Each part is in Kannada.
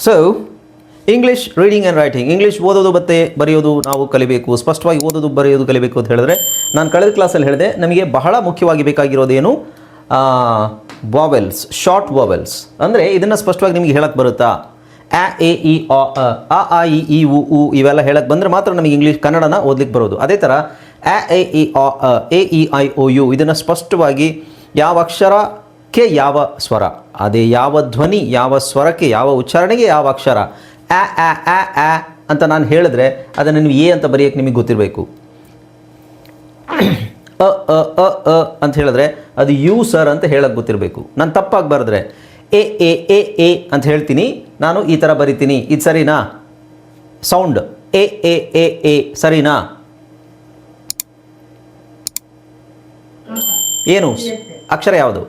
So English reading and writing, English ಓದೋದು ಮತ್ತು ಬರೆಯೋದು ನಾವು ಕಲಿಬೇಕು, ಸ್ಪಷ್ಟವಾಗಿ ಓದೋದು ಬರೆಯೋದು ಕಲಿಬೇಕು ಅಂತ ಹೇಳಿದ್ರೆ ನಾನು ಕಳೆದ ಕ್ಲಾಸಲ್ಲಿ ಹೇಳಿದೆ ನಮಗೆ ಬಹಳ ಮುಖ್ಯವಾಗಿ ಬೇಕಾಗಿರೋದೇನು ವಾವೆಲ್ಸ್, ಶಾರ್ಟ್ ವಾವೆಲ್ಸ್. ಅಂದರೆ ಇದನ್ನು ಸ್ಪಷ್ಟವಾಗಿ ನಿಮಗೆ ಹೇಳಕ್ಕೆ ಬರುತ್ತಾ? ಆ ಎ ಇ ಆ ಇ ಈ ಉ ಇವೆಲ್ಲ ಹೇಳಕ್ಕೆ ಬಂದರೆ ಮಾತ್ರ ನಮಗೆ ಇಂಗ್ಲೀಷ್ ಕನ್ನಡನ ಓದಲಿಕ್ಕೆ ಬರೋದು. ಅದೇ ಥರ ಆ A E A E I O U ಇದನ್ನು ಸ್ಪಷ್ಟವಾಗಿ ಯಾವ ಅಕ್ಷರಕ್ಕೆ ಯಾವ ಸ್ವರ, ಅದೇ ಯಾವ ಧ್ವನಿ, ಯಾವ ಸ್ವರಕ್ಕೆ ಯಾವ ಉಚ್ಚಾರಣೆಗೆ ಯಾವ ಅಕ್ಷರ, ಆ ಆ ಆ ಆ ಅಂತ ನಾನು ಹೇಳಿದ್ರೆ ಅದನ್ನು ನೀವು ಎ ಅಂತ ಬರೆಯೋಕ್ಕೆ ನಿಮಗೆ ಗೊತ್ತಿರಬೇಕು. ಅ ಅ ಅ ಅ ಅಂತ ಹೇಳಿದ್ರೆ ಅದು ಯು ಸರ್ ಅಂತ ಹೇಳಕ್ಕೆ ಗೊತ್ತಿರಬೇಕು. ನಾನು ತಪ್ಪಾಗಿ ಬರೆದ್ರೆ ಎ ಎ ಎ ಎ ಅಂತ ಹೇಳ್ತೀನಿ, ನಾನು ಈ ಥರ ಬರಿತೀನಿ, ಇದು ಸರಿನಾ? Sound A A A A ಸರಿನಾ? ಏನು ಅಕ್ಷರ ಯಾವುದು?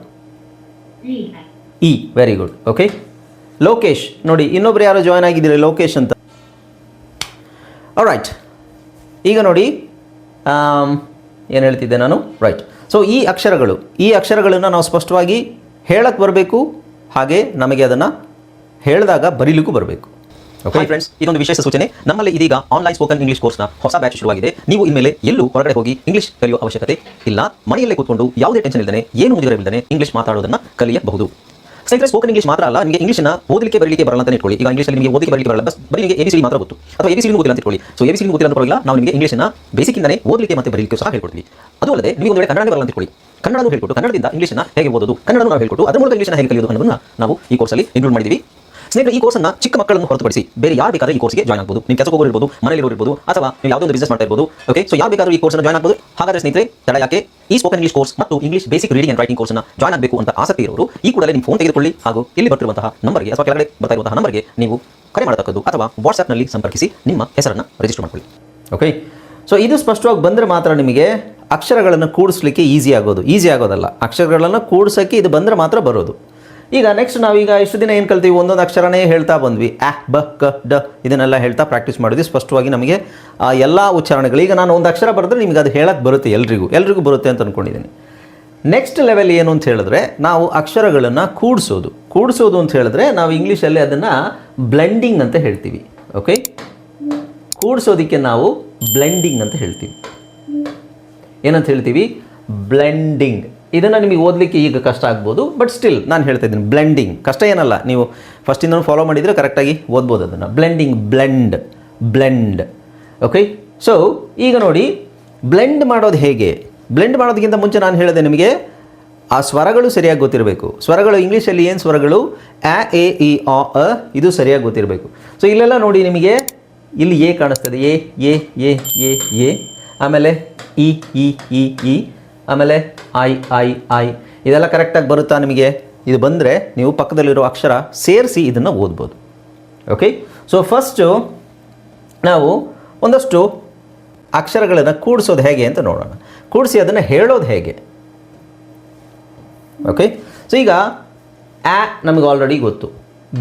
E. Very good. Okay, Lokesh ನೋಡಿ, ಇನ್ನೊಬ್ರು ಯಾರೋ ಜಾಯ್ನ್ ಆಗಿದ್ದೀರಿ ಲೋಕೇಶ್ ಅಂತ. ರೈಟ್, ಈಗ ನೋಡಿ ಏನು ಹೇಳ್ತಿದ್ದೆ ನಾನು? ರೈಟ್. ಸೊ ಈ ಅಕ್ಷರಗಳನ್ನು ನಾವು ಸ್ಪಷ್ಟವಾಗಿ ಹೇಳಕ್ಕೆ ಬರಬೇಕು, ಹಾಗೆ ನಮಗೆ ಅದನ್ನು ಹೇಳಿದಾಗ ಬರೀಲಿಕ್ಕೂ ಬರಬೇಕು. ಓಕೆ ಫ್ರೆಂಡ್ಸ್, ಇದೊಂದು ವಿಶೇಷ ಸೂಚನೆ. ನಮ್ಮಲ್ಲಿ ಇದೀಗ ಆನ್ಲೈನ್ ಸ್ಪೋಕನ್ ಇಂಗ್ಲಿಷ್ ಕೋರ್ಸ್ನ ಹೊಸ ಬ್ಯಾಚ್ ಶುರುವಾಗಿದೆ. ನೀವು ಇನ್ಮೇಲೆ ಎಲ್ಲೂ ಹೊರಗಡೆ ಹೋಗಿ ಇಂಗ್ಲಿಷ್ ಕಲಿಯುವ ಅವಶ್ಯಕತೆ ಇಲ್ಲ. ಮನೆಯಲ್ಲೇ ಕೂತ್ಕೊಂಡು ಯಾವುದೇ ಟೆನ್ಷನ್ ಇಲ್ಲದೆ, ಏನು ಮುಗಿದಿರಲಿಲ್ಲದೆ ಇಂಗ್ಲಿಷ್ ಮಾತಾಡೋದನ್ನು ಕಲಿಯಬಹುದು. ಸ್ನೇಹಿತರೆ, ಸ್ಪೋಕನ್ ಇಂಗ್ಲಿಷ್ ಮಾತ್ರ ಅಲ್ಲ, ನಿಮಗೆ ಇಂಗ್ಲಿಷ್ನ ಓದಲಿಕ್ಕೆ ಬರಲಿಕ್ಕೆ ಬರಲ್ಲ ಅಂತ ಇಟ್ಕೊಳ್ಳಿ. ಈಗ ಇಂಗ್ಲಿಷಲ್ಲಿ ನಿಮಗೆ ಓದಲಿಕ್ಕೆ ಬರಲಿಕ್ಕೆ ಬರಲ್ಲ, ಬರೀ ನಿಮಗೆ ABCD ಮಾತ್ರ ಗೊತ್ತು, ಅಥವಾ ABCD ಗೊತ್ತಿಲ್ಲ ಅಂತ ಇಟ್ಕೊಳ್ಳಿ. ಸೊ ABCD ಗೊತ್ತಿಲ್ಲ ಅಂತ ಪರವಾಗಿಲ್ಲ, ನಾವು ನಿಮಗೆ ಇಂಗ್ಲಿಷ್ನ ಬೇಸಿಕ್ಕಿಂದನೇ ಓದಲಿಕ್ಕೆ ಮತ್ತು ಬರಲಿಕ್ಕೆ ಸಹ ಹೇಳ್ಕೊಡ್ತೀವಿ. ಅದು ಅಲ್ಲದೆ ನೀವು ಒಂದು ವೇಳೆ ಕನ್ನಡನೇ ಬರಲ್ಲ ಅಂತ ಇಟ್ಕೊಳ್ಳಿ, ಕನ್ನಡನೂ ಹೇಳ್ಕೊಟ್ಟು ಕನ್ನಡದಿಂದ ಇಂಗ್ಲಿಷ್ನ ಹೇಗೆ ಓದೋದು, ಕನ್ನಡನೂ ನಾವು ಹೇಳ್ಕೊಟ್ಟು ಅದರ ಮೂಲಕ ಇಂಗ್ಲಿಷ್ನ ಹೇಗೆ ಕಲಿಯೋದು ಅನ್ನೋದನ್ನು ನಾವು ಈ ಕೋರ್ಸಲ್ಲಿ ಇನ್ಕ್ಲೂಡ್ ಮಾಡಿದ್ದೀವಿ. ಸ್ನೇಹಿತರೆ, ಈ ಕೋರ್ಸನ್ನು ಚಿಕ್ಕ ಮಕ್ಕಳನ್ನು ಹೊರತುಪಡಿಸಿ ಬೇರೆ ಯಾರು ಬೇಕಾದ್ರೆ ಈ ಕೋರ್ಸ್ಗೆ ಜಾಯ್ನ್ ಆಗ್ಬೋದು. ನೀವು ಕೆಲಸ ಹೋಗೋರು ಇರ್ಬೋದು, ಮನೆಯಲ್ಲಿ ಇರ್ಬೋದು, ಅಥವಾ ನೀವು ಯಾವುದೋ ಒಂದು ಬಿಸ್ನೆಸ್ ಮಾಡ್ತಾ ಇರ್ಬೋದು. ಓಕೆ, ಸೊ ಯಾರು ಬೇಕಾದ್ರೂ ಈ ಕೋರ್ಸ್ನ ಜಾಯ್ನ್ ಆಗ್ಬೋದು. ಹಾಗಾದ್ರೆ ಸ್ನೇಹಿತರೆ, ತಡ ಯಾಕೆ? ಈ ಸ್ಪೋಕನ್ ಇಂಗ್ಲಿಷ್ ಕೋರ್ಸ್ ಮತ್ತು English basic reading and writing ಕೋರ್ಸ್ನ ಜಾಯ್ನ್ ಆಗಬೇಕು ಅಂತ ಆಸಕ್ತಿ ಇರೋರು ಈ ಕೂಡಲೇ ನಿಮ್ಮ ಫೋನ್ ತೆಗೆದುಕೊಳ್ಳಿ, ಹಾಗೂ ಇಲ್ಲಿ ಬರ್ತಿರುವಂತಹ ನಂಬರ್ಗೆ ಅಥವಾ ಕೆಳಗಡೆ ಬರ್ತಾ ಇರುವಂತಹ ನಂಬರ್ಗೆ ನೀವು ಕರೆ ಮಾಡತಕ್ಕದ್ದು, ಅಥವಾ ವಾಟ್ಸ್ಆ್ಯಪ್ನಲ್ಲಿ ಸಂಪರ್ಕಿಸಿ ನಿಮ್ಮ ಹೆಸರನ್ನು ರಿಜಿಸ್ಟರ್ ಮಾಡ್ಕೊಳ್ಳಿ. ಓಕೆ, ಸೊ ಇದು ಸ್ಪಷ್ಟವಾಗಿ ಬಂದರೆ ಮಾತ್ರ ನಿಮಗೆ ಅಕ್ಷರಗಳನ್ನು ಕೂಡಿಸ್ಲಿಕ್ಕೆ ಈಸಿ ಆಗೋದಲ್ಲ, ಅಕ್ಷರಗಳನ್ನು ಕೂಡಿಸೋಕ್ಕೆ ಇದು ಬಂದರೆ ಮಾತ್ರ ಬರೋದು. ಈಗ ನೆಕ್ಸ್ಟ್ ನಾವೀಗ ಇಷ್ಟು ದಿನ ಏನು ಕಲ್ತೀವಿ, ಒಂದೊಂದು ಅಕ್ಷರನೇ ಹೇಳ್ತಾ ಬಂದ್ವಿ. ಆ ಬ ಕ ಡ ಇದನ್ನೆಲ್ಲ ಹೇಳ್ತಾ ಪ್ರಾಕ್ಟೀಸ್ ಮಾಡಿದ್ವಿ. ಸ್ಪಷ್ಟವಾಗಿ ನಮಗೆ ಎಲ್ಲ ಉಚ್ಚಾರಣೆಗಳು, ಈಗ ನಾನು ಒಂದು ಅಕ್ಷರ ಬರೆದ್ರೆ ನಿಮಗೆ ಅದು ಹೇಳಕ್ಕೆ ಬರುತ್ತೆ, ಎಲ್ರಿಗೂ ಬರುತ್ತೆ ಅಂತ ಅಂದ್ಕೊಂಡಿದ್ದೀನಿ. ನೆಕ್ಸ್ಟ್ ಲೆವೆಲ್ ಏನು ಅಂತ ಹೇಳಿದ್ರೆ, ನಾವು ಅಕ್ಷರಗಳನ್ನು ಕೂಡಿಸೋದು ಅಂತ ಹೇಳಿದ್ರೆ ನಾವು ಇಂಗ್ಲೀಷಲ್ಲಿ ಅದನ್ನು ಬ್ಲೆಂಡಿಂಗ್ ಅಂತ ಹೇಳ್ತೀವಿ. ಓಕೆ, ಕೂಡಿಸೋದಕ್ಕೆ ನಾವು ಬ್ಲೆಂಡಿಂಗ್ ಅಂತ ಹೇಳ್ತೀವಿ. ಏನಂತ ಹೇಳ್ತೀವಿ? ಬ್ಲೆಂಡಿಂಗ್. ಇದನ್ನು ನಿಮಗೆ ಓದಲಿಕ್ಕೆ ಈಗ ಕಷ್ಟ ಆಗ್ಬೋದು, ಬಟ್ ಸ್ಟಿಲ್ ನಾನು ಹೇಳ್ತಾ ಇದ್ದೀನಿ, ಬ್ಲೆಂಡಿಂಗ್ ಕಷ್ಟ ಏನಲ್ಲ. ನೀವು ಫಸ್ಟಿಂದ ಫಾಲೋ ಮಾಡಿದರೆ ಕರೆಕ್ಟಾಗಿ ಓದ್ಬೋದು ಅದನ್ನು. Blending, blend. ಓಕೆ, ಸೊ ಈಗ ನೋಡಿ, ಬ್ಲೆಂಡ್ ಮಾಡೋದು ಹೇಗೆ? ಬ್ಲೆಂಡ್ ಮಾಡೋದಕ್ಕಿಂತ ಮುಂಚೆ ನಾನು ಹೇಳಿದೆ ನಿಮಗೆ ಆ ಸ್ವರಗಳು ಸರಿಯಾಗಿ ಗೊತ್ತಿರಬೇಕು. ಸ್ವರಗಳು ಇಂಗ್ಲೀಷಲ್ಲಿ ಏನು ಸ್ವರಗಳು? ಆ ಎ ಇ ಅ ಇದು ಸರಿಯಾಗಿ ಗೊತ್ತಿರಬೇಕು. ಸೊ ಇಲ್ಲೆಲ್ಲ ನೋಡಿ, ನಿಮಗೆ ಇಲ್ಲಿ ಎ ಕಾಣಿಸ್ತದೆ, ಎ ಎ ಎ ಎ, ಆಮೇಲೆ ಇ ಇ ಇ ಇ, ಆಮೇಲೆ ಐ ಇದೆಲ್ಲ ಕರೆಕ್ಟಾಗಿ ಬರುತ್ತಾ ನಿಮಗೆ? ಇದು ಬಂದರೆ ನೀವು ಪಕ್ಕದಲ್ಲಿರೋ ಅಕ್ಷರ ಸೇರಿಸಿ ಇದನ್ನು ಓದ್ಬೋದು. ಓಕೆ, ಸೊ ಫಸ್ಟು ನಾವು ಒಂದಷ್ಟು ಅಕ್ಷರಗಳನ್ನು ಕೂಡಿಸೋದು ಹೇಗೆ ಅಂತ ನೋಡೋಣ. ಕೂಡಿಸಿ ಅದನ್ನು ಹೇಳೋದು ಹೇಗೆ? ಓಕೆ, ಸೊ ಈಗ ಆ ನಮಗೆ ಆಲ್ರೆಡಿ ಗೊತ್ತು,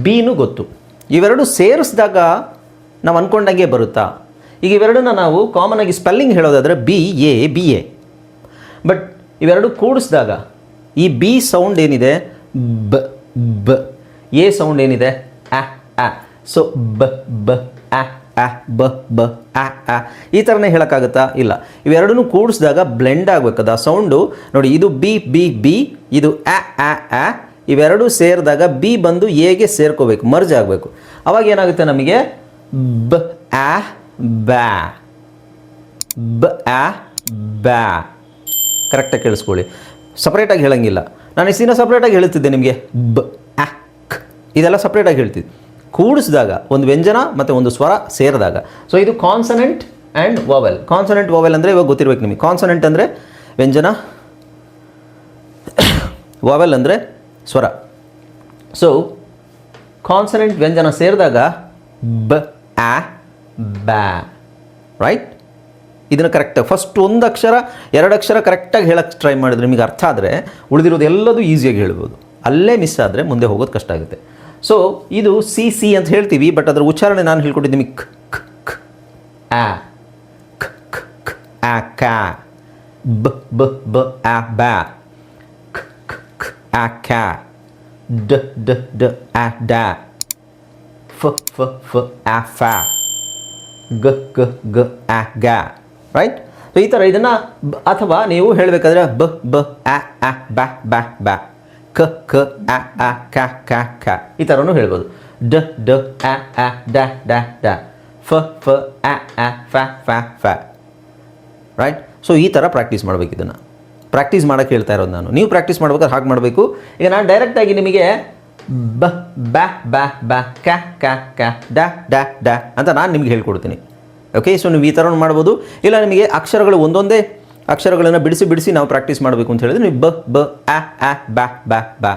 ಬಿನೂ ಗೊತ್ತು. ಇವೆರಡು ಸೇರಿಸಿದಾಗ ನಾವು ಅಂದ್ಕೊಂಡಂಗೆ ಬರುತ್ತಾ? ಈಗ ಇವೆರಡನ್ನ ನಾವು ಕಾಮನ್ ಆಗಿ ಸ್ಪೆಲ್ಲಿಂಗ್ ಹೇಳೋದಾದರೆ ಬಿ ಎ, ಬಟ್ ಇವೆರಡು ಕೂಡಿಸಿದಾಗ ಈ ಬಿ ಸೌಂಡ್ ಏನಿದೆ ಬ, ಎ ಸೌಂಡ್ ಏನಿದೆ ಆ. ಸೊ ಬ ಆ ಬ ಆ ಈ ಥರನೇ ಹೇಳೋಕ್ಕಾಗುತ್ತಾ? ಇಲ್ಲ. ಇವೆರಡನ್ನೂ ಕೂಡಿಸಿದಾಗ ಬ್ಲೆಂಡ್ ಆಗಬೇಕದ ಸೌಂಡು. ನೋಡಿ, ಇದು ಬಿ, ಇದು ಆ. ಇವೆರಡೂ ಸೇರಿದಾಗ ಬಿ ಬಂದು ಎಗೆ ಸೇರ್ಕೋಬೇಕು, ಮರ್ಜ್ ಆಗಬೇಕು. ಅವಾಗ ಏನಾಗುತ್ತೆ ನಮಗೆ? ಬ ಆ ಬ್ಯಾ. ಕರೆಕ್ಟಾಗಿ ಕೇಳಿಸ್ಕೊಳ್ಳಿ, ಸಪ್ರೇಟಾಗಿ ಹೇಳಂಗಿಲ್ಲ. ನಾನು ಇಷ್ಟು ದಿನ ಸಪ್ರೇಟಾಗಿ ಹೇಳ್ತಿದ್ದೆ ನಿಮಗೆ, ಬ ಆ ಕ್ ಇದೆಲ್ಲ ಸಪ್ರೇಟಾಗಿ ಹೇಳ್ತಿದ್ದೆ. ಕೂಡಿಸಿದಾಗ ಒಂದು ವ್ಯಂಜನ ಮತ್ತು ಒಂದು ಸ್ವರ ಸೇರಿದಾಗ. ಸೊ ಇದು consonant and vowel. Consonant vowel ಅಂದರೆ ಇವಾಗ ಗೊತ್ತಿರಬೇಕು ನಿಮಗೆ. ಕಾನ್ಸನೆಂಟ್ ಅಂದರೆ ವ್ಯಂಜನ, ವಾವೆಲ್ ಅಂದರೆ ಸ್ವರ. ಸೊ ಕಾನ್ಸನೆಂಟ್ ವ್ಯಂಜನ ಸೇರಿದಾಗ ಬ ಆ ಬ್ಯಾ. ರೈಟ್, ಇದನ್ನು ಕರೆಕ್ಟಾಗಿ ಫಸ್ಟ್ ಒಂದು ಅಕ್ಷರ ಎರಡು ಅಕ್ಷರ ಕರೆಕ್ಟಾಗಿ ಹೇಳಕ್ಕೆ ಟ್ರೈ ಮಾಡಿದ್ರೆ ನಿಮಗೆ ಅರ್ಥ ಆದರೆ ಉಳಿದಿರೋದು ಎಲ್ಲದೂ ಈಸಿಯಾಗಿ ಹೇಳ್ಬೋದು. ಅಲ್ಲೇ ಮಿಸ್ ಆದರೆ ಮುಂದೆ ಹೋಗೋದು ಕಷ್ಟ ಆಗುತ್ತೆ. ಸೊ ಇದು ಸಿ ಅಂತ ಹೇಳ್ತೀವಿ, ಬಟ್ ಅದರ ಉಚ್ಚಾರಣೆ ನಾನು ಹೇಳ್ಕೊಟ್ಟಿದ್ದೀನಿ ನಿಮಗೆ. ಆ ಕ್ಯಾ, ಬ ಆ ಬ್ಯಾ, ಆ ಕ್ಯಾ, ಡ ಆ ಡ್ಯಾ, ಫ ಫ ಫ ಆ ಫ್ಯಾ, ಗ ಗ ಗ ಆ ಗ್ಯಾ, ರೈಟ್. ಸೊ ಈ ಥರ ಇದನ್ನು ಅಥವಾ ನೀವು ಹೇಳಬೇಕಾದ್ರೆ ಬ ಬ ಆ ಬ್ಯಾ ಬ್ಯಾ ಬ್ಯಾ, ಕ ಕ ಆ ಕ ಕ ಕ, ಈ ಥರನೂ ಹೇಳ್ಬೋದು. ಡ ಡ ಆ ಡ ಡ ಡ, ಫ ಫ ಆ ಫ್ಯಾ ಫ್ಯಾ ಫ್ಯಾ, ರೈಟ್. ಸೊ ಈ ಥರ ಪ್ರಾಕ್ಟೀಸ್ ಮಾಡಬೇಕು. ಇದನ್ನು ಪ್ರಾಕ್ಟೀಸ್ ಮಾಡೋಕ್ಕೆ ಹೇಳ್ತಾ ಇರೋದು ನಾನು. ನೀವು ಪ್ರಾಕ್ಟೀಸ್ ಮಾಡ್ಬೇಕಾದ್ರೆ ಹಾಗೆ ಮಾಡಬೇಕು. ಈಗ ನಾನು ಡೈರೆಕ್ಟಾಗಿ ನಿಮಗೆ ಬ ಬ್ಯಾ ಬ್ಯಾ ಬ್ಯಾ ಕ ಕ ಕ ಡ ಡ ಡ ಅಂತ ನಾನು ನಿಮ್ಗೆ ಹೇಳ್ಕೊಡ್ತೀನಿ. ಓಕೆ, ಸೊ ನೀವು ಈ ಥರನೂ ಮಾಡ್ಬೋದು. ಇಲ್ಲ ನಿಮಗೆ ಅಕ್ಷರಗಳು ಒಂದೊಂದೇ ಅಕ್ಷರಗಳನ್ನು ಬಿಡಿಸಿ ಬಿಡಿಸಿ ನಾವು ಪ್ರಾಕ್ಟೀಸ್ ಮಾಡಬೇಕು ಅಂತ ಹೇಳಿದ್ರೆ ನೀವು ಬ ಬ ಆ ಬ್ಯಾ ಬ್ಯಾ ಬ್ಯಾ.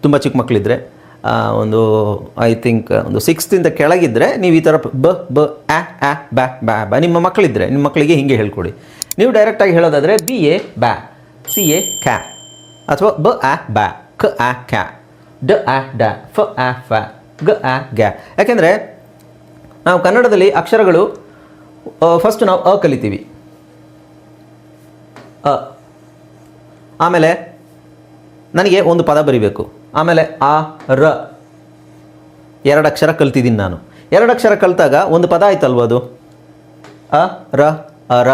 ತುಂಬ ಚಿಕ್ಕ ಮಕ್ಕಳಿದ್ದರೆ ಒಂದು ಐ ಥಿಂಕ್ ಒಂದು 6th ಕೆಳಗಿದ್ದರೆ ನೀವು ಈ ಥರ ಬ ಬ ಆ ಬ್ಯಾ ಬ್ಯಾ ಬ್ಯಾ. ನಿಮ್ಮ ಮಕ್ಕಳಿದ್ದರೆ ನಿಮ್ಮ ಮಕ್ಕಳಿಗೆ ಹೀಗೆ ಹೇಳ್ಕೊಡಿ. ನೀವು ಡೈರೆಕ್ಟಾಗಿ ಹೇಳೋದಾದರೆ ಬಿ ಎ ಬ್ಯಾ, ಸಿ ಎ ಕ್ಯಾ, ಅಥವಾ ಬ ಆ ಬ್ಯಾ, ಕ ಆ ಕ್ಯಾ, ಡ ಆ ಡ, ಫ ಆ ಫ್ಯಾ, ಗ ಆ ಗ್ಯಾ. ಯಾಕೆಂದರೆ ನಾವು ಕನ್ನಡದಲ್ಲಿ ಅಕ್ಷರಗಳು ಫಸ್ಟ್ ನಾವು ಅ ಕಲಿತೀವಿ, ಅ. ಆಮೇಲೆ ನನಗೆ ಒಂದು ಪದ ಬರಿಬೇಕು. ಆಮೇಲೆ ಆ ರ, 2 ಅಕ್ಷರ ಕಲ್ತಿದ್ದೀನಿ ನಾನು. 2 ಅಕ್ಷರ ಕಲಿತಾಗ ಒಂದು ಪದ ಆಯ್ತಲ್ವ ಅದು, ಅ ರ ಅ ರ,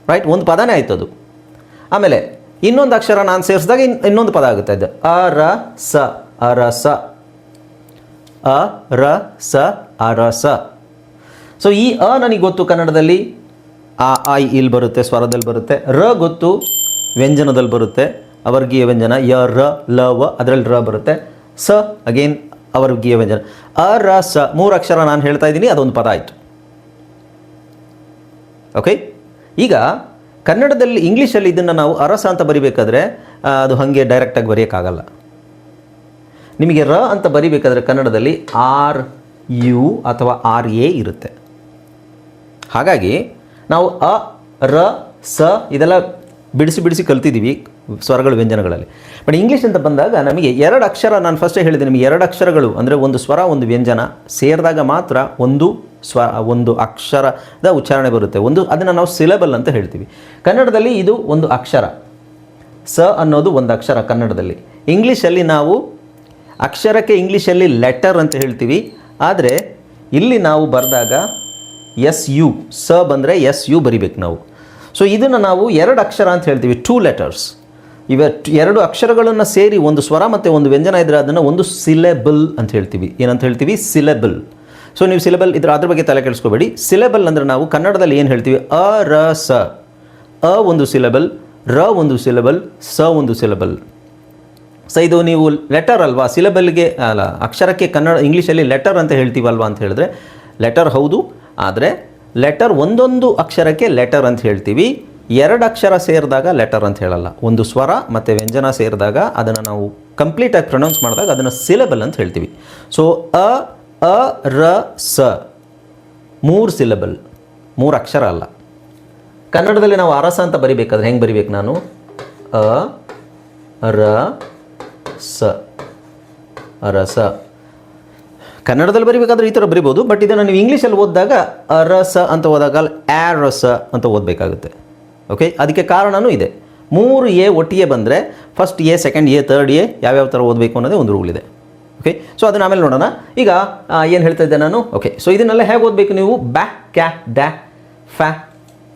ರೈಟ್. ಒಂದು ಪದನೇ ಆಯ್ತು ಅದು. ಆಮೇಲೆ ಇನ್ನೊಂದು ಅಕ್ಷರ ನಾನು ಸೇರಿಸಿದಾಗ ಇನ್ನೊಂದು ಪದ ಆಗುತ್ತೆ. ಅದು ಅ ರ ಸ, ಅರಸ, ಅ ರ ಸ ಅರಸ. ಸೊ ಈ ಅ ನನಗೆ ಗೊತ್ತು ಕನ್ನಡದಲ್ಲಿ, ಆ ಇಲ್ಲಿ ಬರುತ್ತೆ, ಸ್ವರದಲ್ಲಿ ಬರುತ್ತೆ. ರ ಗೊತ್ತು, ವ್ಯಂಜನದಲ್ಲಿ ಬರುತ್ತೆ, ಅವರ್ಗೀಯ ವ್ಯಂಜನ, ಯ ರ ಲ ವ, ಅದರಲ್ಲಿ ರ ಬರುತ್ತೆ. ಸ ಅಗೇನ್ ಅವರ್ಗೀಯ ವ್ಯಂಜನ. ಅ ರ ಸ 3 ಅಕ್ಷರ ನಾನು ಹೇಳ್ತಾ ಇದ್ದೀನಿ, ಅದೊಂದು ಪದ ಆಯಿತು. ಓಕೆ, ಈಗ ಕನ್ನಡದಲ್ಲಿ ಇಂಗ್ಲೀಷಲ್ಲಿ ಇದನ್ನು ನಾವು ಅರಸ ಅಂತ ಬರಿಬೇಕಾದ್ರೆ ಅದು ಹಾಗೆ ಡೈರೆಕ್ಟಾಗಿ ಬರೆಯೋಕ್ಕಾಗಲ್ಲ. ನಿಮಗೆ ರ ಅಂತ ಬರಿಬೇಕಾದ್ರೆ ಕನ್ನಡದಲ್ಲಿ ಆರ್ ಯು ಅಥವಾ ಆರ್ ಎ ಇರುತ್ತೆ. ಹಾಗಾಗಿ ನಾವು ಅ ರ ಸ ಇದೆಲ್ಲ ಬಿಡಿಸಿ ಬಿಡಿಸಿ ಕಲ್ತಿದ್ದೀವಿ ಸ್ವರಗಳು ವ್ಯಂಜನಗಳಲ್ಲಿ. ಬಟ್ ಇಂಗ್ಲೀಷ್ ಅಂತ ಬಂದಾಗ ನಮಗೆ 2 ಅಕ್ಷರ, ನಾನು ಫಸ್ಟೇ ಹೇಳಿದೆ ನಿಮಗೆ 2 ಅಕ್ಷರಗಳು ಅಂದರೆ ಒಂದು ಸ್ವರ ಒಂದು ವ್ಯಂಜನ ಸೇರಿದಾಗ ಮಾತ್ರ ಒಂದು ಅಕ್ಷರದ ಉಚ್ಚಾರಣೆ ಬರುತ್ತೆ. ಅದನ್ನು ನಾವು ಸಿಲೆಬಲ್ ಅಂತ ಹೇಳ್ತೀವಿ. ಕನ್ನಡದಲ್ಲಿ ಇದು ಒಂದು ಅಕ್ಷರ, ಸ ಅನ್ನೋದು ಒಂದು ಅಕ್ಷರ ಕನ್ನಡದಲ್ಲಿ. ಇಂಗ್ಲೀಷಲ್ಲಿ ನಾವು ಅಕ್ಷರಕ್ಕೆ ಇಂಗ್ಲೀಷಲ್ಲಿ ಲೆಟರ್ ಅಂತ ಹೇಳ್ತೀವಿ. ಆದರೆ ಇಲ್ಲಿ ನಾವು ಬರೆದಾಗ ಎಸ್ ಯು, ಸ ಬಂದರೆ ಎಸ್ ಯು ಬರಿಬೇಕು ನಾವು. ಸೊ ಇದನ್ನು ನಾವು 2 ಅಕ್ಷರ ಅಂತ ಹೇಳ್ತೀವಿ, 2 letters. 2 ಅಕ್ಷರಗಳನ್ನು ಸೇರಿ ಒಂದು ಸ್ವರ ಮತ್ತು ಒಂದು ವ್ಯಂಜನ ಇದ್ದರೆ ಅದನ್ನು ಒಂದು ಸಿಲೆಬಲ್ ಅಂತ ಹೇಳ್ತೀವಿ. ಏನಂತ ಹೇಳ್ತೀವಿ? ಸಿಲೆಬಲ್. ಸೊ ನೀವು ಸಿಲೆಬಲ್ ಅದ್ರ ಬಗ್ಗೆ ತಲೆ ಕೆಡಿಸ್ಕೋಬೇಡಿ. ಸಿಲೆಬಲ್ ಅಂದರೆ ನಾವು ಕನ್ನಡದಲ್ಲಿ ಏನು ಹೇಳ್ತೀವಿ? ಅ ರ ಸ, ಅ ಒಂದು ಸಿಲೆಬಲ್, ರ ಒಂದು ಸಿಲೆಬಲ್, ಸ ಒಂದು ಸಿಲೆಬಲ್. ಸೊ ಇದು ನೀವು ಲೆಟರ್ ಅಲ್ವಾ, ಸಿಲೆಬಲ್ಗೆ ಅಲ್ಲ, ಅಕ್ಷರಕ್ಕೆ ಇಂಗ್ಲೀಷಲ್ಲಿ ಲೆಟರ್ ಅಂತ ಹೇಳ್ತೀವಲ್ವಾ ಅಂತ ಹೇಳಿದ್ರೆ ಲೆಟರ್ ಹೌದು. ಆದರೆ ಲೆಟರ್ ಒಂದೊಂದು ಅಕ್ಷರಕ್ಕೆ ಲೆಟರ್ ಅಂತ ಹೇಳ್ತೀವಿ. 2 ಅಕ್ಷರ ಸೇರಿದಾಗ ಲೆಟರ್ ಅಂತ ಹೇಳಲ್ಲ. ಒಂದು ಸ್ವರ ಮತ್ತು ವ್ಯಂಜನ ಸೇರಿದಾಗ ಅದನ್ನು ನಾವು ಕಂಪ್ಲೀಟಾಗಿ ಪ್ರೊನೌನ್ಸ್ ಮಾಡಿದಾಗ ಅದನ್ನು ಸಿಲೆಬಲ್ ಅಂತ ಹೇಳ್ತೀವಿ. ಸೊ ಅ ರ ಸ 3 ಸಿಲೆಬಲ್, 3 ಅಕ್ಷರ ಅಲ್ಲ. ಕನ್ನಡದಲ್ಲಿ ನಾವು ಅರಸ ಅಂತ ಬರಿಬೇಕಾದ್ರೆ ಹೆಂಗೆ ಬರಿಬೇಕು ನಾನು? ಅ ರ ಸ, ಅರಸ. ಕನ್ನಡದಲ್ಲಿ ಬರಿಬೇಕಾದ್ರೆ ಈ ಥರ ಬರಿಬೋದು. ಬಟ್ ಇದನ್ನು ನೀವು ಇಂಗ್ಲೀಷಲ್ಲಿ ಓದಿದಾಗ ಅರಸ ಅಂತ ಓದಾಗ ಆರಸ ಅಂತ ಓದಬೇಕಾಗುತ್ತೆ. ಓಕೆ, ಅದಕ್ಕೆ ಕಾರಣವೂ ಇದೆ. 3 ಎ ಒಟ್ಟಿಗೆ ಬಂದರೆ first A, second A, third A ಯಾವ್ಯಾವ ಥರ ಓದಬೇಕು ಅನ್ನೋದೇ ಒಂದು ರೂಲ್ ಇದೆ. ಓಕೆ, ಸೊ ಅದನ್ನು ಆಮೇಲೆ ನೋಡೋಣ. ಈಗ ಏನು ಹೇಳ್ತಾ ಇದ್ದೆ ನಾನು? ಓಕೆ, ಸೊ ಇದನ್ನೆಲ್ಲ ಹೇಗೆ ಓದಬೇಕು ನೀವು? ಬ್ಯಾ, ಕ್ಯಾ, ಡ್ಯಾ, ಫ್ಯಾ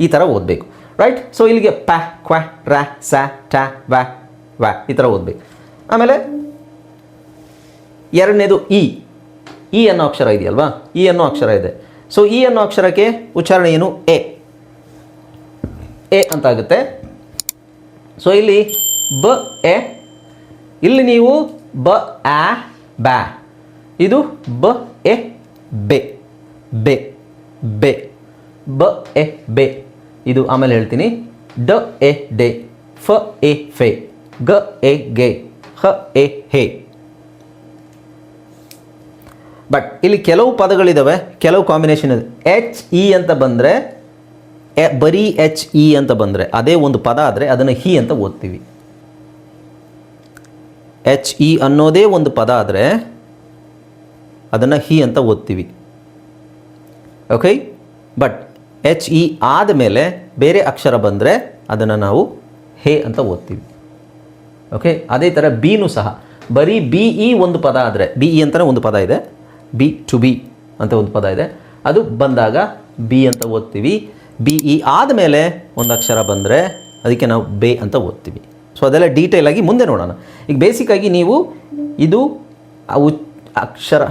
ಈ ಥರ ಓದಬೇಕು, ರೈಟ್. ಸೊ ಇಲ್ಲಿಗೆ ಪ್ಯಾ, ಕ್ವಾ, ರಾ, ಸ್ಯಾ, ಟ್ಯಾ, ವ್ಯಾ, ವ್ಯಾ ಈ ಥರ ಓದಬೇಕು. ಆಮೇಲೆ ಎರಡನೇದು ಇ ಅನ್ನೋ ಅಕ್ಷರ ಇದೆಯಲ್ವಾ? ಇ ಅನ್ನೋ ಅಕ್ಷರ ಇದೆ. ಸೊ ಇ ಅನ್ನೋ ಅಕ್ಷರಕ್ಕೆ ಉಚ್ಚಾರಣೆ ಏನು? ಎ ಅಂತ ಆಗುತ್ತೆ. ಸೊ ಇಲ್ಲಿ ಬ ಎ, ಇಲ್ಲಿ ನೀವು ಬ ಆ ಬ್ಯಾ, ಇದು ಬ ಎ ಬೆ, ಬೆ ಬೆ, ಬ ಎ ಬೆ. ಇದು ಆಮೇಲೆ ಹೇಳ್ತೀನಿ. ಡ ಎ ಡೆ, ಫ ಎ ಫೆ, ಗ ಎ ಗೆ, ಹ ಎ ಹೇ. ಬಟ್ ಇಲ್ಲಿ ಕೆಲವು ಪದಗಳಿದ್ದಾವೆ, ಕೆಲವು ಕಾಂಬಿನೇಷನ್ ಇದೆ. ಎಚ್ ಇ ಅಂತ ಬಂದರೆ, ಬರೀ ಎಚ್ ಇ ಅಂತ ಬಂದರೆ ಅದೇ ಒಂದು ಪದ ಆದರೆ ಅದನ್ನು ಹಿ ಅಂತ ಓದ್ತೀವಿ. ಎಚ್ ಇ ಅನ್ನೋದೇ ಒಂದು ಪದ ಆದರೆ ಅದನ್ನು ಹಿ ಅಂತ ಓದ್ತೀವಿ. ಓಕೆ, ಬಟ್ ಎಚ್ ಇ ಆದಮೇಲೆ ಬೇರೆ ಅಕ್ಷರ ಬಂದರೆ ಅದನ್ನು ನಾವು ಹೇ ಅಂತ ಓದ್ತೀವಿ. ಓಕೆ, ಅದೇ ಥರ ಬಿನೂ ಸಹ ಬರೀ ಬಿ ಇ ಒಂದು ಪದ ಆದರೆ, ಬಿ ಇ ಅಂತಲೇ ಒಂದು ಪದ ಇದೆ, ಬಿ ಟು ಬಿ ಅಂತ ಒಂದು ಪದ ಇದೆ, ಅದು ಬಂದಾಗ ಬಿ ಅಂತ ಓದ್ತೀವಿ. ಬಿ ಇ ಆದಮೇಲೆ ಒಂದು ಅಕ್ಷರ ಬಂದರೆ ಅದಕ್ಕೆ ನಾವು ಬೇ ಅಂತ ಓದ್ತೀವಿ. ಸೊ ಅದೆಲ್ಲ ಡೀಟೇಲಾಗಿ ಮುಂದೆ ನೋಡೋಣ. ಈಗ ಬೇಸಿಕ್ಕಾಗಿ ನೀವು ಇದು ಅಕ್ಷರ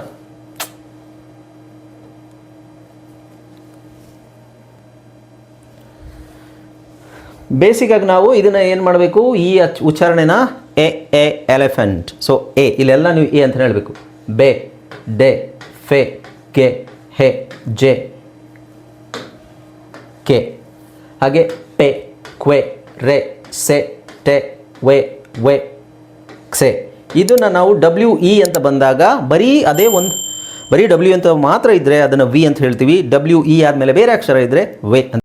ಬೇಸಿಕ್ಕಾಗಿ ನಾವು ಇದನ್ನು ಏನು ಮಾಡಬೇಕು, ಈ ಉಚ್ಚಾರಣೆನ ಎ ಎಲಿಫೆಂಟ್. ಸೊ ಎ ಇಲ್ಲೆಲ್ಲ ನೀವು ಎ ಅಂತ ಹೇಳಬೇಕು. ಬೆ, ಡೆ, ಫೆ, ಗೆ, ಹೆ, ಜೆ, ಕೆ, ಹಾಗೆ ಪೆ, ಕ್ವೆ, ರೆ, ಸೆ, ಟೆ, ವೆ, ವೆ, ಕ್ಸೆ. ಇದನ್ನು ನಾವು ಡಬ್ಲ್ಯೂ ಇ ಅಂತ ಬಂದಾಗ ಬರೀ ಡಬ್ಲ್ಯೂ ಅಂತ ಮಾತ್ರ ಇದ್ದರೆ ಅದನ್ನು ವಿ ಅಂತ ಹೇಳ್ತೀವಿ. ಡಬ್ಲ್ಯೂ ಇ ಆದಮೇಲೆ ಬೇರೆ ಅಕ್ಷರ ಇದ್ದರೆ ವೆ ಅಂತ